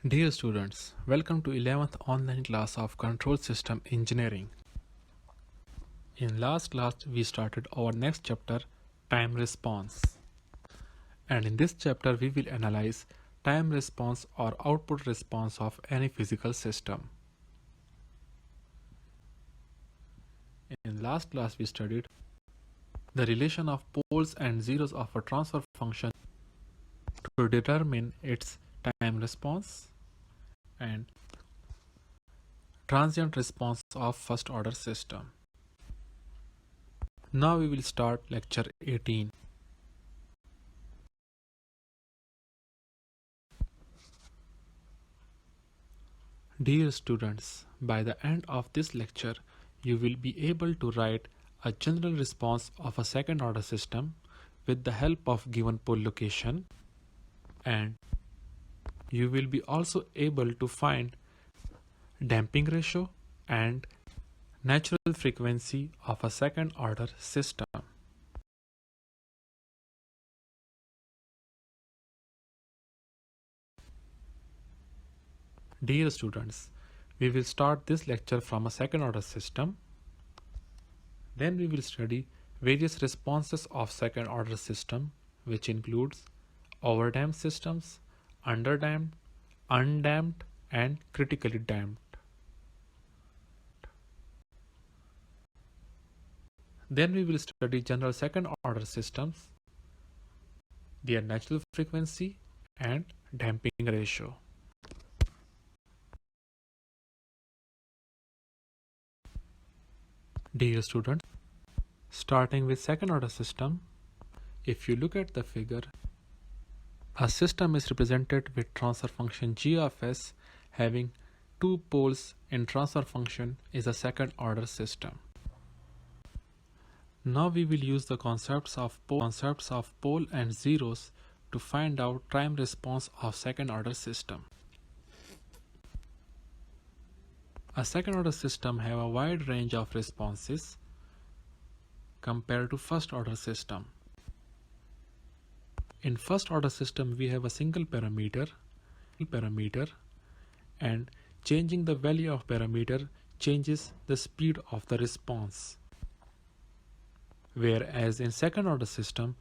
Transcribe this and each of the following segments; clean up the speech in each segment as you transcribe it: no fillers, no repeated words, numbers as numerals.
Dear students, welcome to 11th online class of Control System Engineering. In last class we started our next chapter, time response. And in this chapter we will analyze time response or output response of any physical system. In last class we studied the relation of poles and zeros of a transfer function to determine its time response and transient response of first order system. Now we will start lecture 18. Dear students, by the end of this lecture, you will be able to write a general response of a second order system with the help of given pole location, and you will be also able to find damping ratio and natural frequency of a second order system. Dear students, we will start this lecture from a second order system. Then we will study various responses of second order system, which includes overdamped systems, underdamped, undamped, and critically damped. Then we will study general second order systems, their natural frequency and damping ratio. Dear students, starting with second order system, if you look at the figure, a system is represented with transfer function g of s having two poles in transfer function is a second order system. Now we will use the concepts of pole and zeros to find out time response of second order system. A second order system have a wide range of responses compared to first order system. In first order system we have a single parameter and changing the value of parameter changes the speed of the response. Whereas in second order system,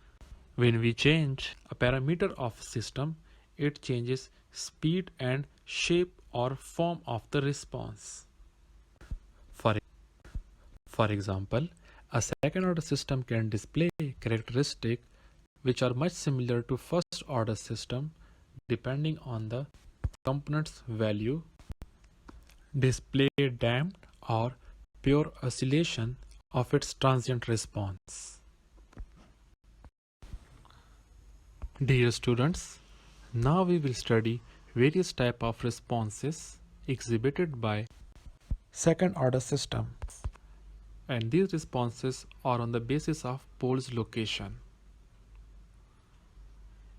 when we change a parameter of system, it changes speed and shape or form of the response. For example, a second order system can display characteristics which are much similar to first order system depending on the component's value, display damped or pure oscillation of its transient response. Dear students, now we will study various types of responses exhibited by second order systems, and these responses are on the basis of poles location.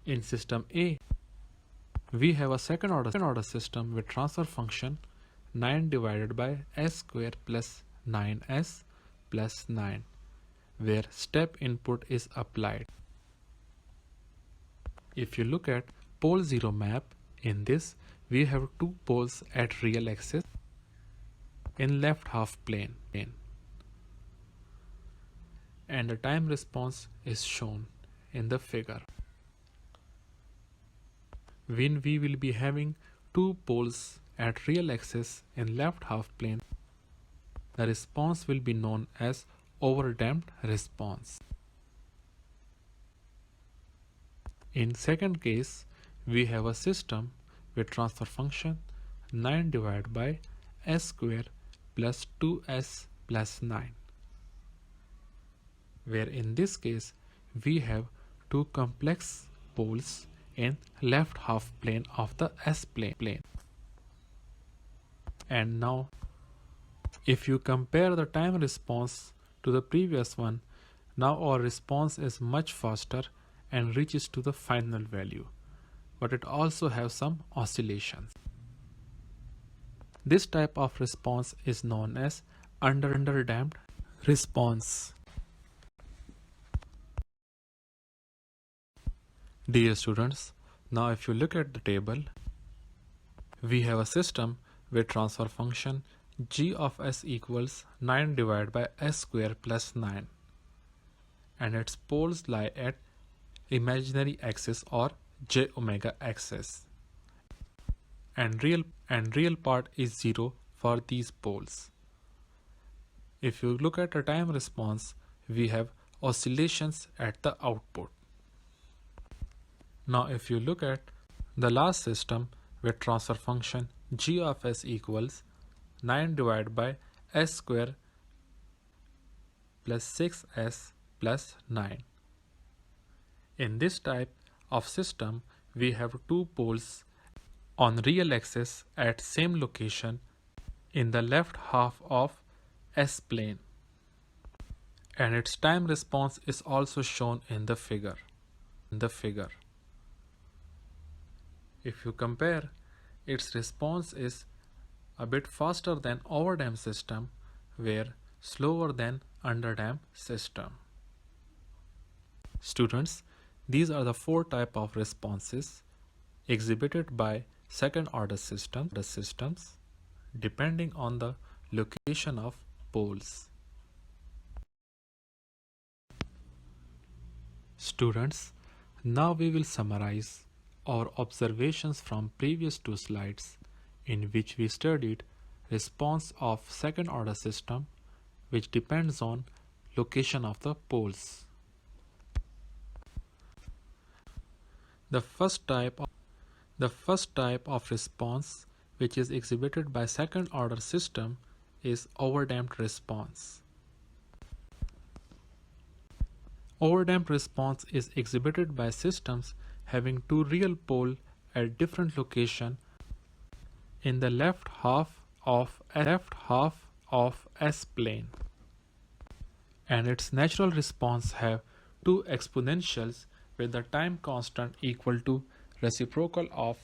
In system A, we have a second order system with transfer function 9 divided by s square plus 9s plus 9, where step input is applied. If you look at pole 0 map, in this we have two poles at real axis in left half plane, and the time response is shown in the figure. When we will be having two poles at real axis in left half plane, the response will be known as overdamped response. In second case, we have a system with transfer function 9 divided by s square plus 2s plus 9, where in this case we have two complex poles in left half plane of the s plane. And now if you compare the time response to the previous one, now our response is much faster and reaches to the final value, but it also has some oscillations. This type of response is known as underdamped response. Dear students, now if you look at the table, We have a system with transfer function g of s equals 9 divided by s square plus 9, and its poles lie at imaginary axis or j omega axis, and real part is 0 for these poles. If you look at the time response, we have oscillations at the output. Now if you look at the last system with transfer function g of s equals 9 divided by s square plus 6s plus 9. In this type of system, we have two poles on real axis at same location in the left half of S plane, and its time response is also shown in the figure. If you compare, its response is a bit faster than overdamped system, where slower than underdamped system. Students, these are the four types of responses exhibited by second order systems depending on the location of poles. Students, now we will summarize our observations from previous two slides in which we studied response of second order system which depends on location of the poles. The first type of response which is exhibited by second order system is overdamped response. Overdamped response is exhibited by systems having two real poles at different location in the left half of S plane, and its natural response have two exponentials with the time constant equal to reciprocal of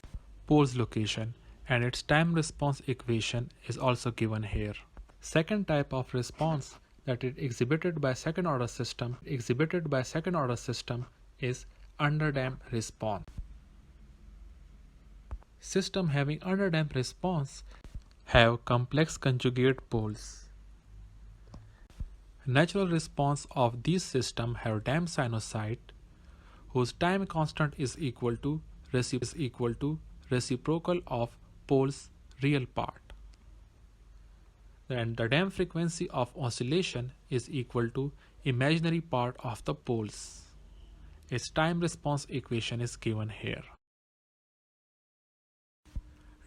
poles location, and its time response equation is also given here. Second type of response that is exhibited by second order system is underdamped response. System having underdamped response have complex conjugate poles. Natural response of these systems have damped sinusoid whose time constant is equal to reciprocal of poles real part. And the damped frequency of oscillation is equal to imaginary part of the poles. Its time response equation is given here.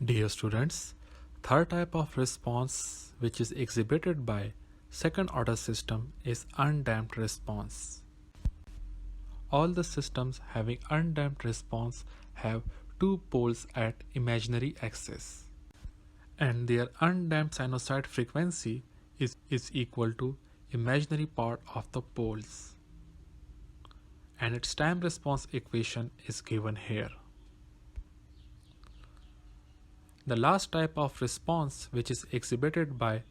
Dear students, third type of response which is exhibited by second order system is undamped response. All the systems having undamped response have two poles at imaginary axis, and their undamped sinusoid frequency is equal to imaginary part of the poles, and its time response equation is given here. The last type of response which is exhibited by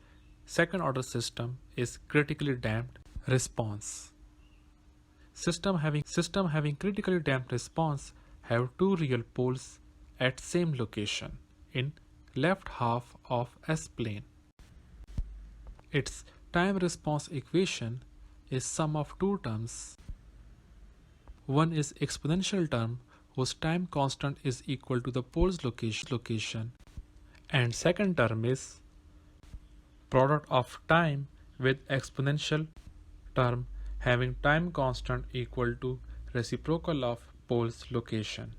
second order system is critically damped response. System having critically damped response have two real poles at same location in left half of S plane. Its time response equation is sum of two terms. One is exponential term whose time constant is equal to the pole's location, and second term is product of time with exponential term having time constant equal to reciprocal of pole's location.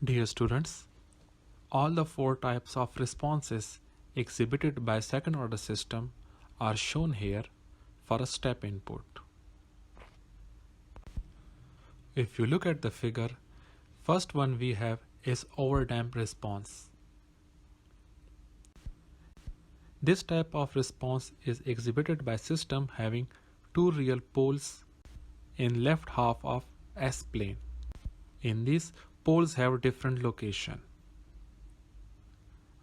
Dear students, all the four types of responses exhibited by second order system are shown here for a step input. If you look at the figure, first one we have is overdamped response. This type of response is exhibited by system having two real poles in left half of S plane. In these, poles have different location.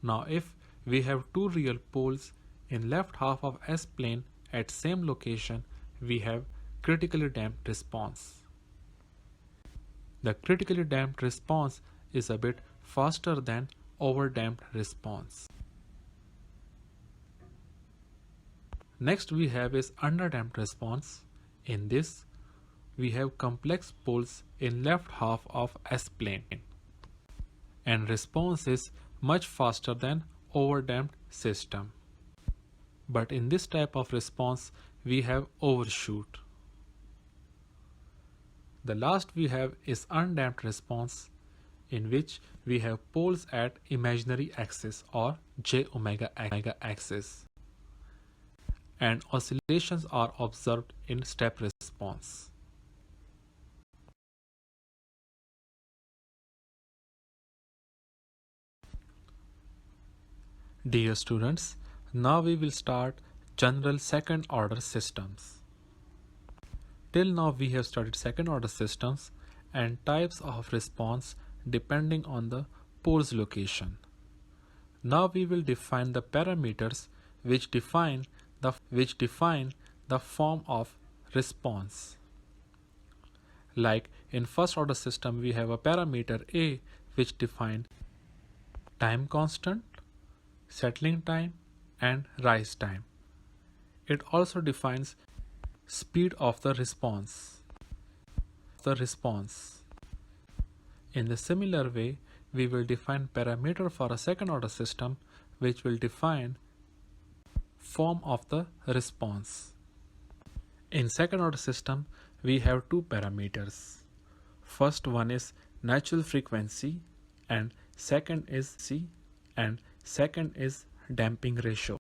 Now if we have two real poles in left half of S plane at same location, we have critically damped response. The critically damped response is a bit faster than overdamped response. Next we have is underdamped response. In this, we have complex poles in left half of S-plane, and response is much faster than overdamped system. But in this type of response, we have overshoot. The last we have is undamped response, in which we have poles at imaginary axis or j omega axis, and oscillations are observed in step response. Dear students, now we will start general second order systems. Till now we have studied second order systems and types of response depending on the pole's location. Now we will define the parameters which define the form of response. Like in first order system, we have a parameter A which define time constant, settling time, and rise time. It also defines speed of the response. In the similar way, we will define parameter for a second order system which will define form of the response. In second order system, we have two parameters. First one is natural frequency and second is damping ratio.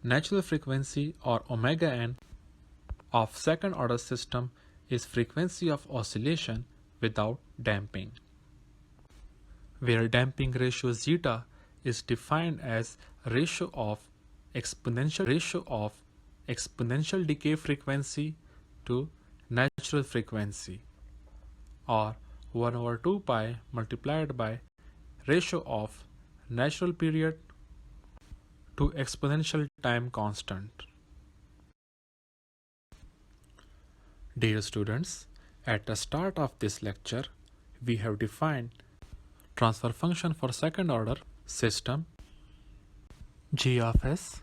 Natural frequency or omega n of second order system is frequency of oscillation without damping, where damping ratio zeta is defined as ratio of exponential decay frequency to natural frequency, or 1 over 2 pi multiplied by ratio of natural period to exponential time constant. Dear students, at the start of this lecture, we have defined transfer function for second order system g of s,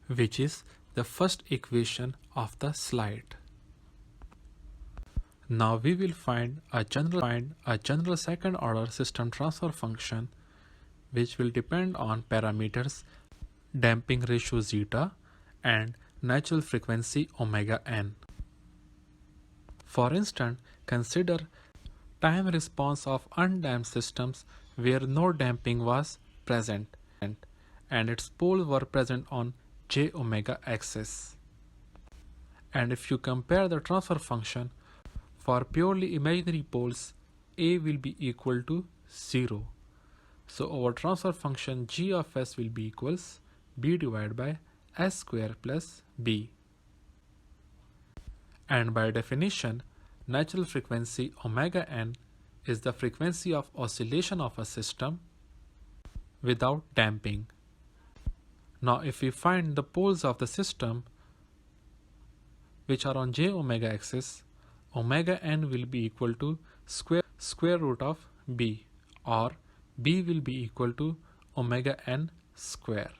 which is the first equation of the slide. Now we will find a general second order system transfer function which will depend on parameters damping ratio zeta and natural frequency omega n. For instance, consider time response of undamped systems where no damping was present and its poles were present on j omega axis. And if you compare the transfer function for purely imaginary poles, A will be equal to 0. So our transfer function g of s will be equals b divided by s square plus b. And by definition, natural frequency omega n is the frequency of oscillation of a system without damping. Now if we find the poles of the system which are on j omega axis, omega n will be equal to square root of b, or b will be equal to omega n square.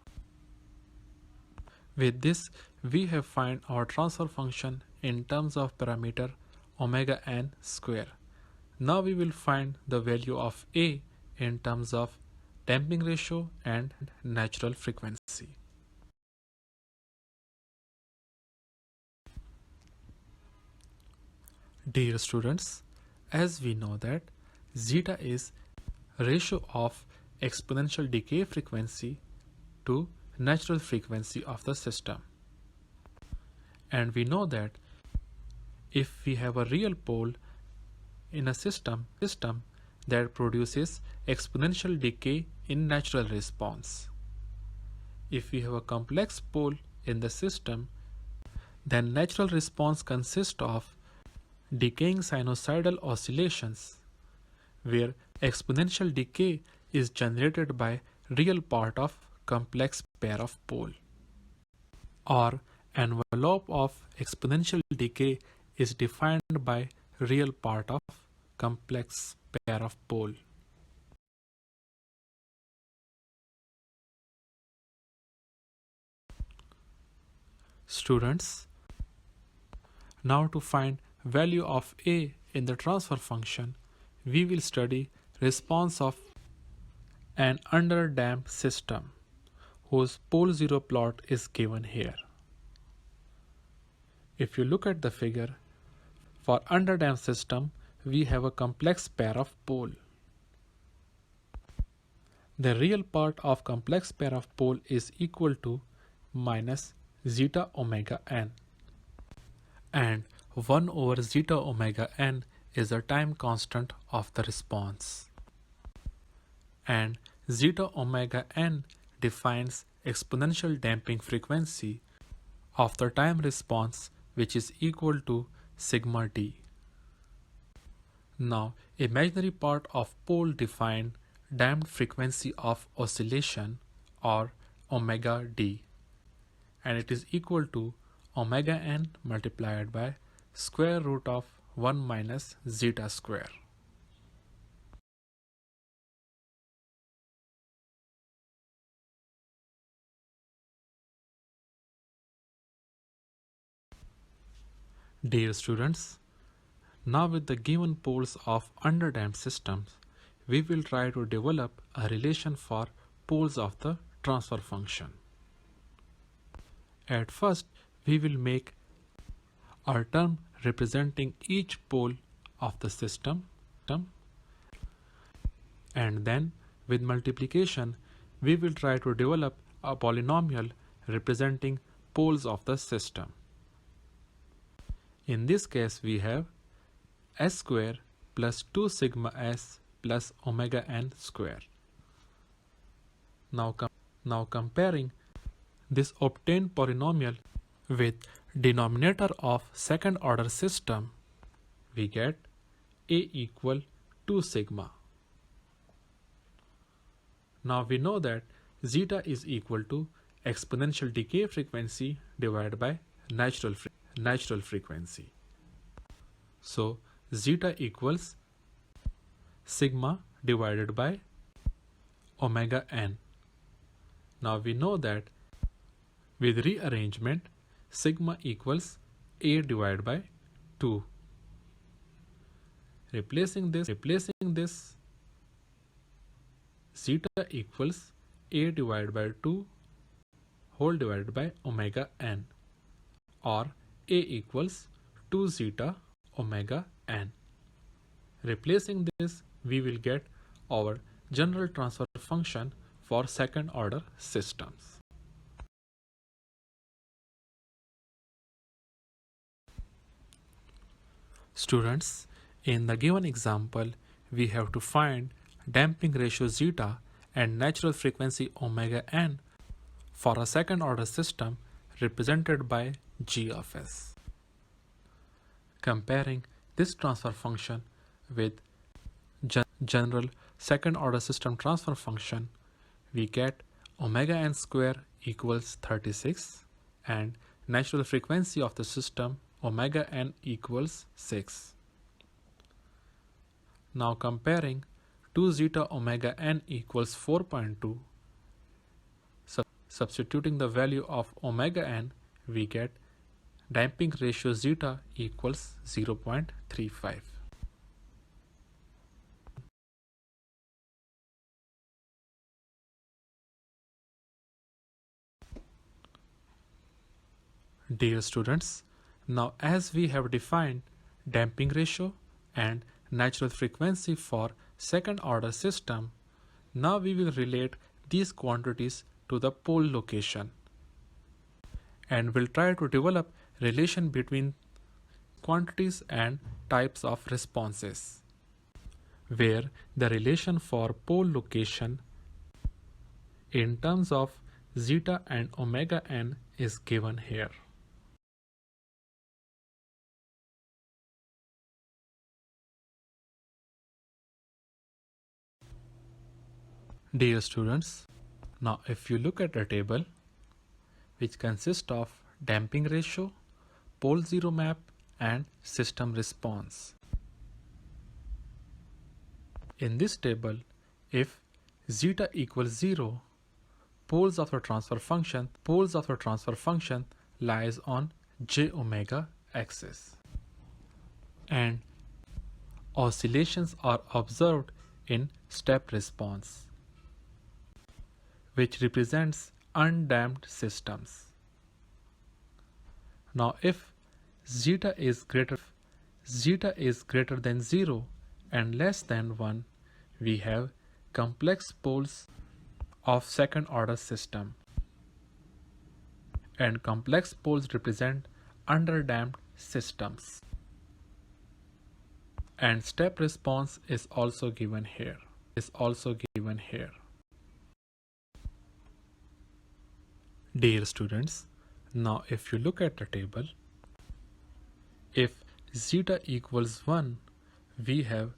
With this, we have find our transfer function in terms of parameter omega n square. Now we will find the value of A in terms of damping ratio and natural frequency. Dear students, as we know that zeta is ratio of exponential decay frequency to natural frequency of the system. And we know that if we have a real pole in a system that produces exponential decay in natural response. If we have a complex pole in the system, then natural response consists of decaying sinusoidal oscillations, where exponential decay is generated by real part of complex pair of pole, or envelope of exponential decay is defined by real part of complex pair of pole. Students, now to find value of A in the transfer function, we will study response of an underdamped system whose pole zero plot is given here. If you look at the figure, for underdamped system, we have a complex pair of pole. The real part of complex pair of pole is equal to minus zeta omega n, and 1 over zeta omega n is the time constant of the response, and zeta omega n defines exponential damping frequency of the time response, which is equal to sigma d. Now, imaginary part of pole define damped frequency of oscillation or omega d, and it is equal to omega n multiplied by square root of 1 minus zeta square. Dear students, now with the given poles of underdamped systems, we will try to develop a relation for poles of the transfer function. At first, we will make a term representing each pole of the system, and then with multiplication, we will try to develop a polynomial representing poles of the system. In this case, we have s square plus 2 sigma s plus omega n square. Now comparing this obtained polynomial with denominator of second order system, we get a equal 2 sigma. Now we know that zeta is equal to exponential decay frequency divided by natural frequency. So zeta equals sigma divided by omega n. Now we know that with rearrangement, sigma equals a divided by 2. Replacing this, zeta equals a divided by 2 whole divided by omega n, or a equals 2 zeta omega n. Replacing this, we will get our general transfer function for second order systems. Students, in the given example, we have to find damping ratio zeta and natural frequency omega n for a second order system represented by g of s. Comparing this transfer function with general second order system transfer function, we get omega n square equals 36 and natural frequency of the system omega n equals 6. Now comparing 2 zeta omega n equals 4.2, substituting the value of omega n, we get damping ratio zeta equals 0.35. Dear students, now as we have defined damping ratio and natural frequency for second order system, now we will relate these quantities to the pole location, and will try to develop relation between quantities and types of responses, where the relation for pole location in terms of zeta and omega n is given here. Dear students, now if you look at the table, which consists of damping ratio, pole zero map and system response, In this table, if zeta equals 0, poles of the transfer function lies on j omega axis, and oscillations are observed in step response, which represents undamped systems. Now if zeta is greater than 0 and less than 1, we have complex poles of second order system, and complex poles represent underdamped systems, and step response is also given here. Dear students, now if you look at the table, if zeta equals 1, we have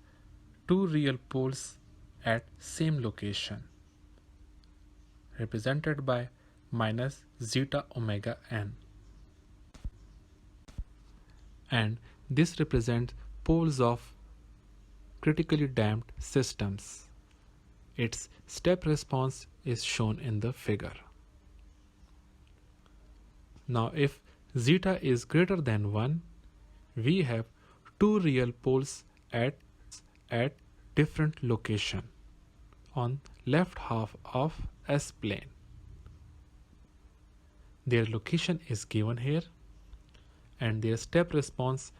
two real poles at same location, represented by minus zeta omega n, and this represents poles of critically damped systems. Its step response is shown in the figure. Now if zeta is greater than 1, we have two real poles at different location on left half of S-plane. Their location is given here, and their step response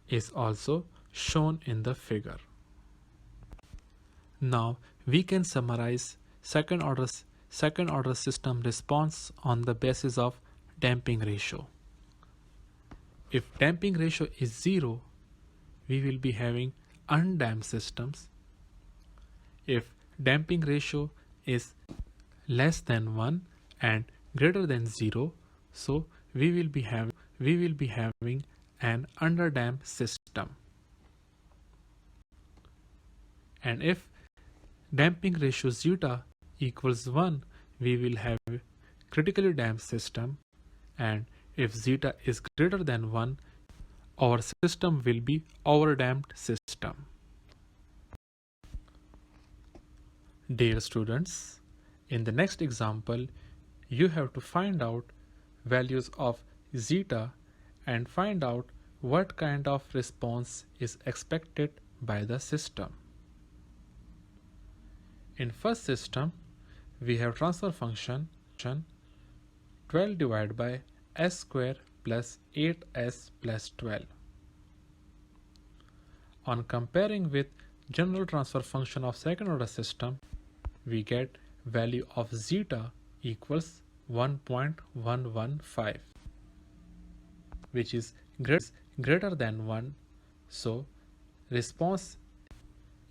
is also shown in the figure. Now we can summarize second order system response on the basis of damping ratio. If damping ratio is 0, we will be having undamped systems. If damping ratio is less than 1 and greater than 0, so we will be having an underdamped system. And if damping ratio zeta equals 1, we will have critically damped system, and if zeta is greater than 1, our system will be overdamped system. Dear students, in the next example, you have to find out values of zeta and find out what kind of response is expected by the system. In first system, we have transfer function 12 divided by s square plus 8s plus 12. On comparing with general transfer function of second order system, we get value of zeta equals 1.115, which is greater than 1, so response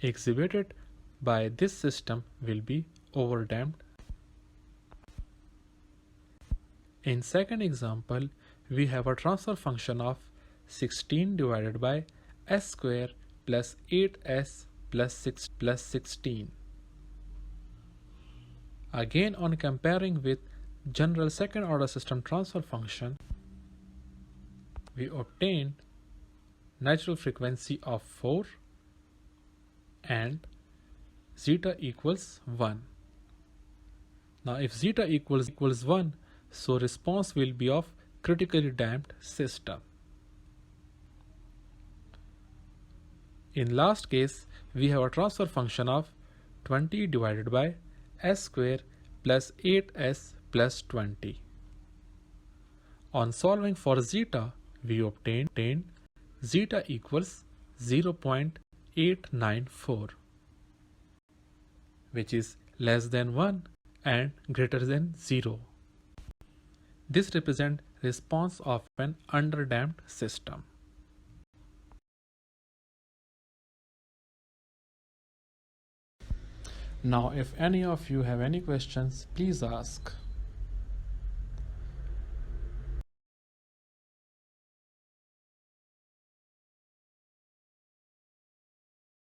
exhibited by this system will be overdamped. In second example, we have a transfer function of 16 divided by s square plus 8s plus 16. Again, on comparing with general second order system transfer function, we obtain natural frequency of 4 and zeta equals 1. Now if zeta equals 1, so response will be of critically damped system. In last case, we have a transfer function of 20 divided by s square plus 8s plus 20. On solving for zeta, we obtain zeta equals 0.894, which is less than 1 and greater than 0. This represents response of an underdamped system. Now if any of you have any questions, please ask.